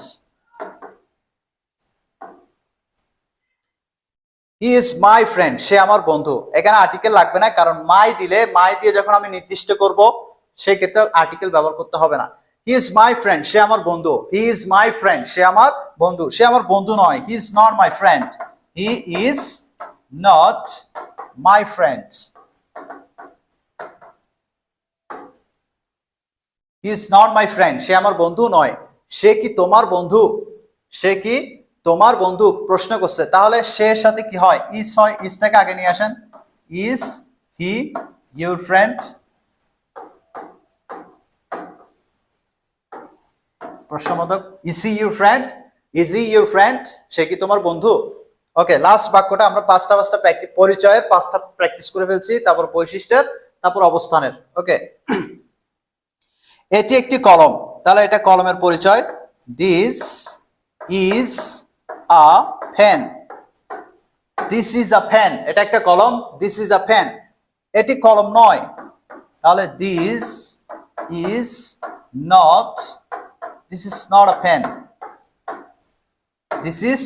he is my friend, সে আমার বন্ধু। এখানে আর্টিকেল লাগবে না, কারণ মাই দিলে, মাই দিয়ে যখন আমি নির্দিষ্ট করব সেই ক্ষেত্রে আর্টিকেল ব্যবহার করতে হবে না। হি ইজ মাই ফ্রেন্ড, সে আমার বন্ধু। হি ইজ মাই ফ্রেন্ড, সে আমার বন্ধু। সে আমার বন্ধু নয়, he is not my friend, he is not my friend, he is not my friend, সে আমার বন্ধু নয়। সে কি তোমার বন্ধু? সে কি তোমার বন্ধু? প্রশ্ন করছে, তাহলে সে সাথে কি হয়? ইজ হয়, ইজটাকে আগে নিয়ে আসেন। ইজ হি ইউর ফ্রেন্ড, প্রশ্নবোধক, is he your friend, is he your friend, সে কি তোমার বন্ধু? ওকে, লাস্ট বাক্যটা আমরা পাঁচটা প্র্যাকটিস, পরিচয়ের পাঁচটা প্র্যাকটিস করে ফেলছি, তারপর বৈশিষ্ট্যের, তারপর অবস্থানের। ওকে, এটি একটি কলম, তাহলে এটা কলমের পরিচয়। This is a pen, this is a pen, এটা একটা কলম, দিস ইজ আ পেন। এটি কলম নয়, তাহলে this is not, this is not a pen, this is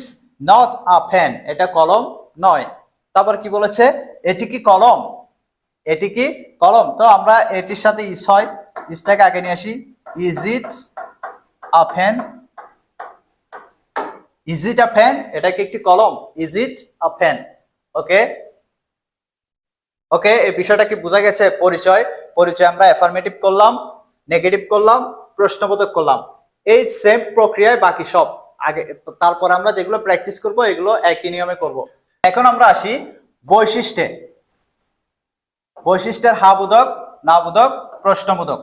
not a pen, এটা কলম নয়। তারপর কি বলেছে? এটি কি কলম, এটি কি কলম, তো আমরা এটির সাথে ইজ হয়, ইজটাকে আগে নিয়ে আসি। Is it a pen, is it a pen, এটা কি একটি কলম? Is it a pen. ওকে, ওকে, এই বিষয়টা কি বোঝা গেছে? পরিচয়, পরিচয় আমরা অ্যাফার্মেটিভ করলাম, নেগেটিভ করলাম, প্রশ্নবোধক করলাম। এই সেম প্রক্রিয়ায় বাকি সব আগে, তারপর আমরা যেগুলো প্র্যাকটিস করব এগুলো একই নিয়মে করব। এখন আমরা আসি বৈশিষ্ট্যে। বৈশিষ্ট্যের হা বোধক, না বোধক, প্রশ্নবোধক,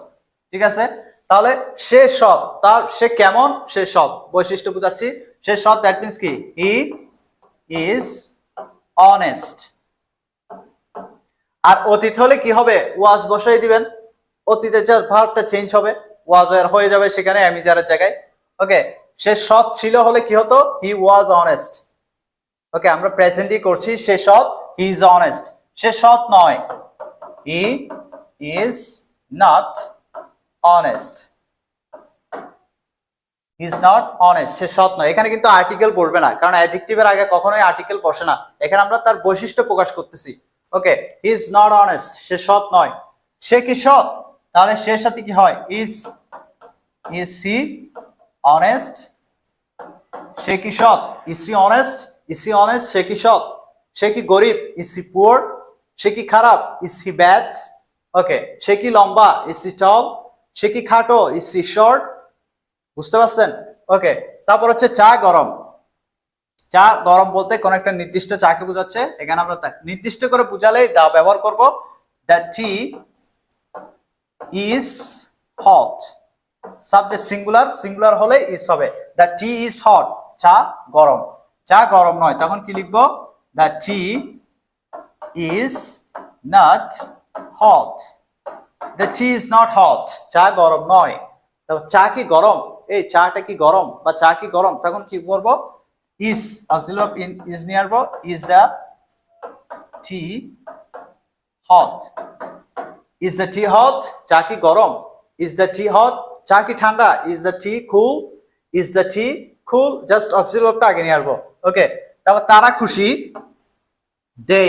ঠিক আছে? তাহলে সে সৎ, তার সে কেমন? সে সৎ, বৈশিষ্ট্য বুঝাচ্ছি। সে সৎ, দ্যাট মিনস কি? He is honest. আর অতীত হলে কি হবে? ওয়াজ বসাই দিবেন, অতীতের যে ভার্বটা চেঞ্জ হবে, ওয়াজ হয়ে যাবে সেখানে অ্যামিজারের জায়গায়। ওকে, সে সৎ ছিল হলে কি হতো? হি ওয়াজ অনেস্ট। ওকে, আমরা প্রেজেন্টই করছি, সে সৎ, হি ইজ অনেস্ট। সে সৎ নয়, he is not honest, he is not honest, সে সৎ নয়। এখানে কিন্তু আর্টিকেল বলবে না, কারণ অ্যাডজেক্টিভের আগে কখনোই আর্টিকেল বসে না। এখানে আমরা তার বৈশিষ্ট্য প্রকাশ করতেছি। ওকে, হি ইজ নট অনেস্ট, সে সৎ নয়। সে কি সৎ? তাহলে সে সাথে কি হয়? ইজ হি অনেস্ট, সে কি সৎ? Is he honest, is he honest, সে কি সৎ, সে কি গরিব, ইজ হি পুয়ার, সে কি খারাপ, ইজ হি ব্যাড, ওকে, সে কি লম্বা, ইজ হি টল, সে কি খাটো, ইজ হি শর্ট, বুঝতে পারছেন? ওকে, তারপর হচ্ছে চা গরম। চা গরম বলতে কোন একটা নির্দিষ্ট চাকে বোঝাচ্ছে, এখানে আমরা নির্দিষ্ট করে বুঝালেই দা ব্যবহার করব। The T is hot, subject singular, singular হলে ইজ হবে। দ্য টি ইজ হট, চা গরম। চা গরম নয়, তখন কি লিখবো? The T is not hot, the T is not hot, চা গরম নয়। তারপর চা কি গরম, এই চাটা কি গরম বা চা কি গরম, তখন কি করবো? ইজ, অক্সিলারি অফ ইজ নিয়ে আসবো। Is the T hot, is the T hot, চা কি গরম, ইজ দ্য টি হট, চা কি ঠান্ডা, is the tea cool, is the tea cool, just auxiliary অফটা আগে নিয়ে আসবো। ওকে, তারপর তারা খুশি, দে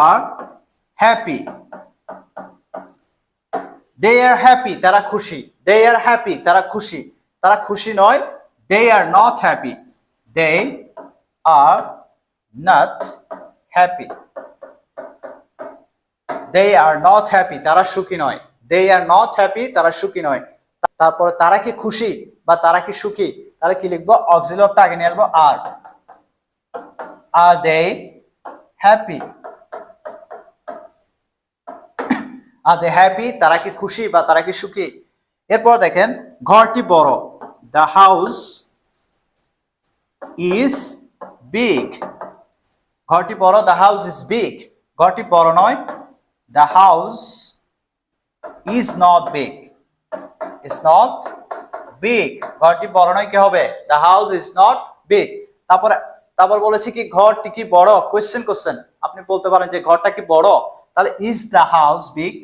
আর হ্যাপি, দে আর হ্যাপি, তারা খুশি, দে আর হ্যাপি, তারা খুশি, তারা খুশি নয়, they are not happy, they are not happy, they are not happy, তারা সুখী নয়, দে আর নট হ্যাপি, তারা সুখী নয়। তারপর তারা কি খুশি বা তারা কি সুখী, তাহলে কি লিখবো? অক্সিলারি অফটা আগে নিয়ে আসবো। আর দে হ্যাপি, আর দে হ্যাপি, তারা কি খুশি বা তারা কি সুখী। এরপর দেখেন ঘরটি বড়, দ্য হাউস ইজ বিগ, ঘরটি বড়, দ্য হাউস ইজ বিগ, ঘরটি বড় নয়, the house is not big, is not big, ঘরটি বড় নয়, কি হবে? The house is not big. তারপর বলেছি কি ঘরটি কি বড়, কোয়েশ্চেন কোশ্চেন, আপনি বলতে পারেন যে ঘরটা কি বড়, তাহলে is the house big,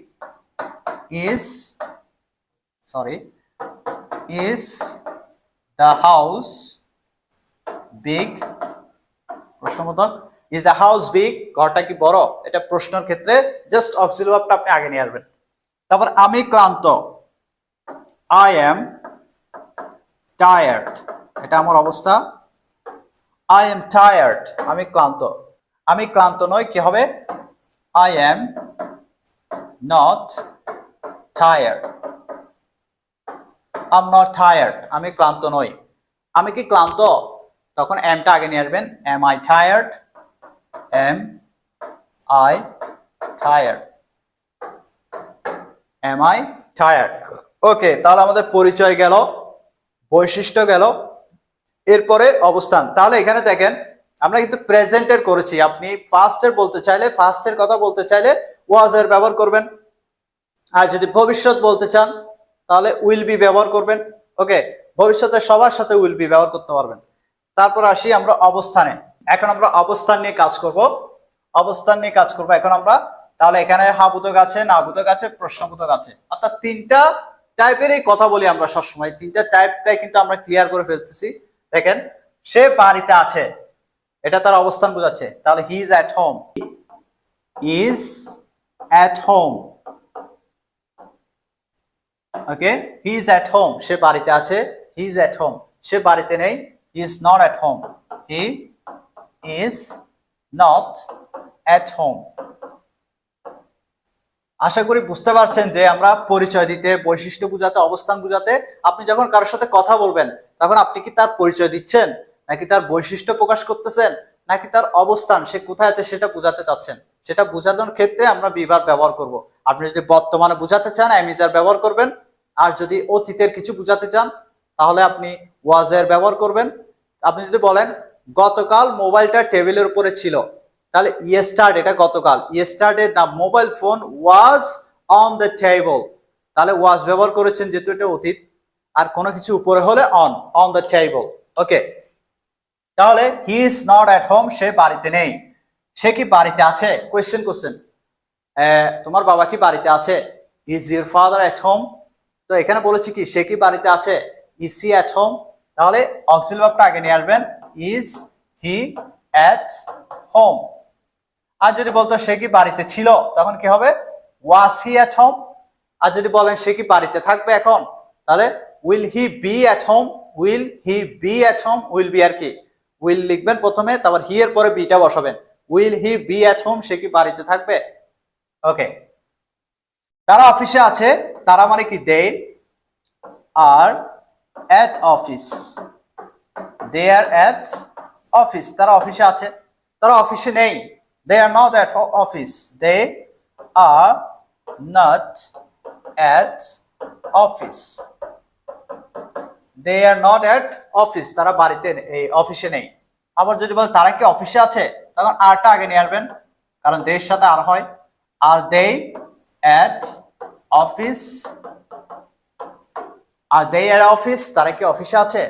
is the house big, প্রশ্নবোধক, ইজ দ্য হাউস বিগ, ঘরটা কি বড়, এটা প্রশ্নের ক্ষেত্রে জাস্ট অক্সিলারি ভার্বটা আপনি আগে নিয়ে আসবেন। তারপর আমি ক্লান্ত, আই এম টায়ার্ড, এটা আমার অবস্থা, আই এম টায়ার্ড, আমি ক্লান্ত, আমি ক্লান্ত নই, কি হবে? I am not tired, I am not tired, আমি ক্লান্ত নই, আমি কি ক্লান্ত, তখন এমটা আগে নিয়ে আসবেন। Am I tired, am I tired, am I tired. Okay, তাহলে আমাদের পরিচয় গেল, বৈশিষ্ট্য গেল, এরপরে অবস্থান। তাহলে এখানে দেখেন আমরা কিন্তু প্রেজেন্টের করেছি, আপনি ফার্স্টের বলতে চাইলে, ফার্স্টের কথা বলতে চাইলে ওয়াজ এর ব্যবহার করবেন, আর যদি ভবিষ্যৎ বলতে চান তাহলে উইল বি ব্যবহার করবেন। ওকে, ভবিষ্যতে সবার সাথে উইল বি ব্যবহার করতে পারবেন। তারপর আসি আমরা অবস্থানে, এখন আমরা অবস্থান নিয়ে কাজ করব, অবস্থান নিয়ে কাজ করব এখন আমরা। তাহলে এখানে হা বোধক আছে, না বোধক আছে, প্রশ্নবোধক আছে, অর্থাৎ তিনটা টাইপের এই কথা বলি আমরা সবসময়, তিনটা টাইপটাই কিন্তু আমরা ক্লিয়ার করে ফেলতেছি। দেখেন, সে বাড়িতে আছে, এটা তার অবস্থান বোঝাচ্ছে, তাহলে he is at home, is at home. Okay, he is at home, সে বাড়িতে আছে, হি ইজ অ্যাট হোম, সে বাড়িতে নেই, he is not at home, he is not at home. আশা করি বুঝতে পারছেন যে আমরা পরিচয় দিতে, বৈশিষ্ট্য বোঝাতে, অবস্থান বোঝাতে, আপনি যখন কারোর সাথে কথা বলবেন তখন আপনি কি তার পরিচয় দিচ্ছেন, নাকি তার বৈশিষ্ট্য প্রকাশ করতেছেন, নাকি তার অবস্থান, সে কোথায় আছে সেটা বোঝাতে চাচ্ছেন, সেটা বোঝানোর ক্ষেত্রে আমরা বিভার ব্যবহার করব। আপনি যদি বর্তমানে বোঝাতে চান এমিজার ব্যবহার করবেন, আর যদি অতীতের কিছু বোঝাতে চান তাহলে আপনি ওয়াজের ব্যবহার করবেন। আপনি যদি বলেন গতকাল মোবাইলটা টেবিলের উপরে ছিল, তাহলে ইয়েস্টারডে, এটা গতকাল, yesterday the mobile phone was on the table, তাহলে ওয়াজ ব্যবহার করেছেন যেহেতু এটা অতীত, আর কোনো কিছু উপরে হলে অন দ্য টেবল। ওকে, তাহলে he is not at home, সে বাড়িতে নেই। সে কি বাড়িতে আছে, কোয়েশ্চেন কোশ্চেন, তোমার বাবা কি বাড়িতে আছে, is your father at home. তো এখানে বলেছি কি সে কি বাড়িতে আছে, ইজ হি অ্যাট হোম, তাহলে অক্সিলারি ভার্বটা আগে নিয়ে আসবেন, ইজ হি অ্যাট হোম। আর যদি বলতো সে কি বাড়িতে ছিল, তখন কি হবে, ওয়াজ হি অ্যাট হোম। আর যদি বলেন সে কি বাড়িতে থাকবে এখন, তাহলে will he be at home, will he be at home, will be আর কি, উইল লিখবেন প্রথমে, তারপর হি এর পরে বিটা বসাবেন। Will he be at home, সে কি বাড়িতে থাকবে? ওকে, তারা অফিসে আছে, তারা মানে কি they are at office, they are at office, তারা অফিসে আছে। তারা অফিসে নেই, they are not at office, they are not at office, they are not at office, তারা বাড়িতে এই অফিসে নেই। আবার যদি বল তারা কি অফিসে আছে, তখন আরটা আগে নিয়ে আসবেন, কারণ দে এর সাথে আর হয়। Are they at office, are they are office, তারা কি অফিসে আছে?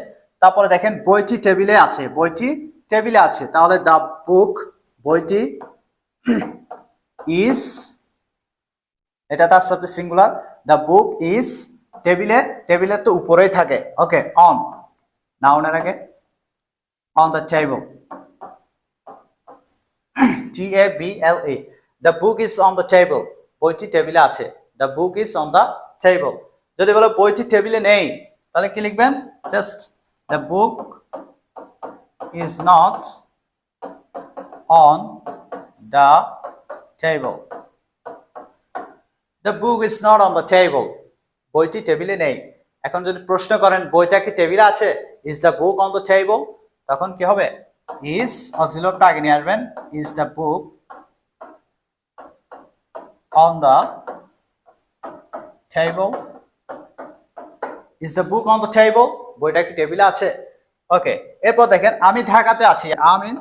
তারপরে দেখেন বইটি টেবিলে আছে, বইটি টেবিলে আছে, তাহলে দ্য বুক, বইটি ইজ, এটা তার সাথে সিঙ্গুলার, দ্য বুক ইজ টেবিলে, টেবিলে তো উপরেই থাকে। ওকে, অন নাউনের আগে, on the table, TABLE, the book is on the table, বইটি টেবিলে আছে, the book is on the table. যদি বলো বইটি টেবিলে নেই, তাহলে কি লিখবেন? Just the book is not on the table, the book is not on the table, বইটি টেবিলে নেই। এখন যদি প্রশ্ন করেন বইটা কি টেবিলে আছে, is the book on the table, তখন কি হবে? ইজ অক্সিলারিটা আগে নিয়ে আসবেন, is the book on the table, is the book on the table, বইটা কি টেবিলে আছে? ওকে, এরপর দেখেন আমি ঢাকাতে আছি, I'm in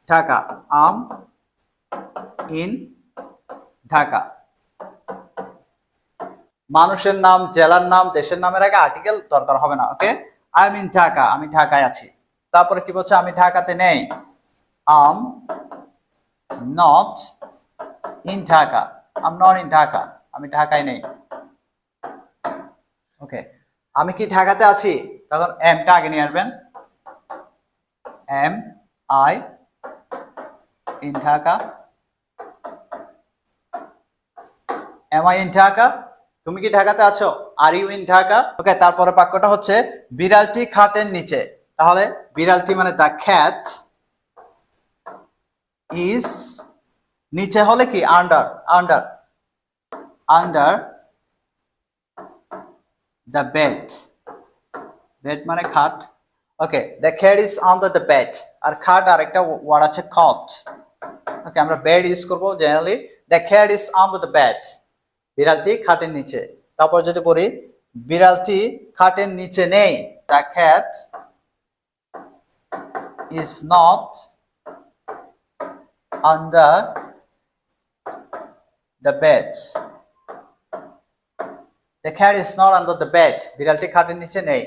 Dhaka, I'm in Dhaka. মানুষের নাম, জেলার নাম, দেশের নামের আগে আর্টিকেল দরকার হবে না। Okay, I am in Dhaka, আমি ঢাকায় আছি। তারপরে কি বলছে? আমি ঢাকাতে নেই, I'm not in Dhaka, I'm not in Dhaka, আমি ঢাকায় নেই। ওকে, আমি কি ঢাকাতে আছি, তখন এমটা আগে নিয়ে আসবেন, am I in Dhaka, am I in Dhaka, তুমি কি ঢাকাতে আছো, are you in Dhaka. Okay, তারপরে বাক্যটা হচ্ছে বিড়ালটি খাটের নিচে, তাহলে বিড়ালটি মানে দ্য ক্যাট ইজ, নিচে হলে কি under, under, under the bed, bed মানে খাট। Okay, the cat is under the bed, আর খাট আর একটা ওয়ার্ড আছে কট। ওকে, আমরা বেড ইউজ করবো generally, the cat is under the bed, বিড়ালটি খাটের নিচে। তারপর যদি বলি বিড়ালটি খাটের নিচে নেই, the cat is not under the bed, the cat is not under the bed, বিড়ালটি খাটের নিচে নেই।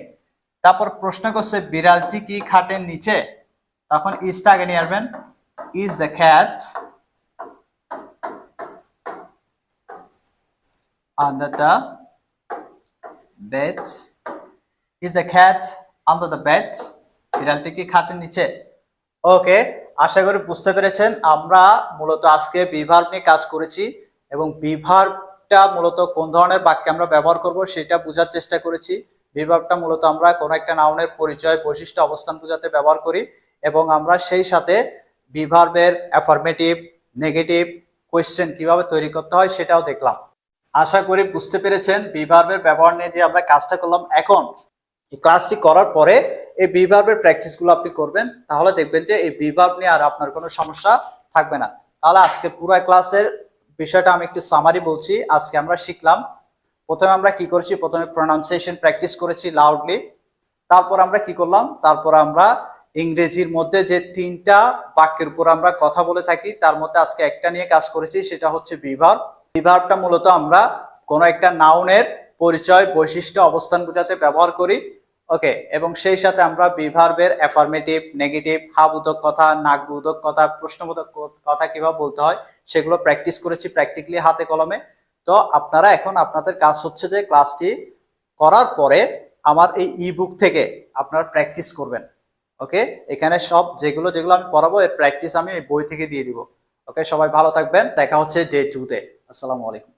তারপর প্রশ্ন করছে বিড়ালটি কি খাটের নিচে, তখন ইজটা আগে নিয়ে আসবেন, is the cat under the bed, is the cat under the bed, বিড়ালটি কি খাটের নিচে। ওকে, আশা করি বুঝতে পেরেছেন। আমরা মূলত আজকে বিভার্ব নিয়ে কাজ করেছি এবং বিভার্বটা মূলত কোন ধরনের বাক্যে আমরা ব্যবহার করব সেটা বোঝার চেষ্টা করেছি। বিভার্বটা মূলত আমরা কোন একটা নাউনের পরিচয়, বৈশিষ্ট্য, অবস্থান বোঝাতে ব্যবহার করি এবং আমরা সেই সাথে বিভার্বের অ্যাফার্মেটিভ, নেগেটিভ, কোয়েশ্চেন কিভাবে তৈরি করতে হয় সেটাও দেখলাম। আশা করি বুঝতে পেরেছেন বিভার্বের ব্যবহার নিয়ে যে আমরা কাজটা করলাম। এখন এই ক্লাসটি করার পরে এই বিভার্বের প্র্যাকটিসগুলো আপনি করবেন, তাহলে দেখবেন যে এই বিভার্ব নিয়ে আর আপনার কোনো সমস্যা থাকবে না। তাহলে আজকে পুরো ক্লাসের বিষয়টা আমি একটু সামারি বলছি। আজকে আমরা শিখলাম, প্রথমে আমরা কি করেছি, প্রথমে প্রনাউন্সিয়েশন প্র্যাকটিস করেছি লাউডলি। তারপর আমরা কি করলাম, তারপর আমরা ইংরেজির মধ্যে যে তিনটা বাক্যের উপর আমরা কথা বলে থাকি তার মধ্যে আজকে একটা নিয়ে কাজ করেছি, সেটা হচ্ছে বিভার্ব। বিভার্বটা মূলত আমরা কোনো একটা নাউনের পরিচয়, বৈশিষ্ট্য, অবস্থান বোঝাতে ব্যবহার করি। ওকে, এবং সেই সাথে আমরা বিভার্বের অ্যাফার্মেটিভ, নেগেটিভ, হাবোধক কথা, নাকবোধক কথা, প্রশ্নবোধক কথা কিভাবে বলতে হয় সেগুলো প্র্যাকটিস করেছি প্র্যাকটিক্যালি, হাতে কলমে। তো আপনারা এখন আপনাদের কাজ হচ্ছে যে ক্লাসটি করার পরে আমার এই ইবুক থেকে আপনারা প্র্যাকটিস করবেন। ওকে, এখানে সব যেগুলো যেগুলো আমি পড়াবো এর প্র্যাকটিস আমি এই বই থেকে দিয়ে দিব। ওকে, সবাই ভালো থাকবেন, দেখা হচ্ছে ডে 2 তে। আসসালামু আলাইকুম।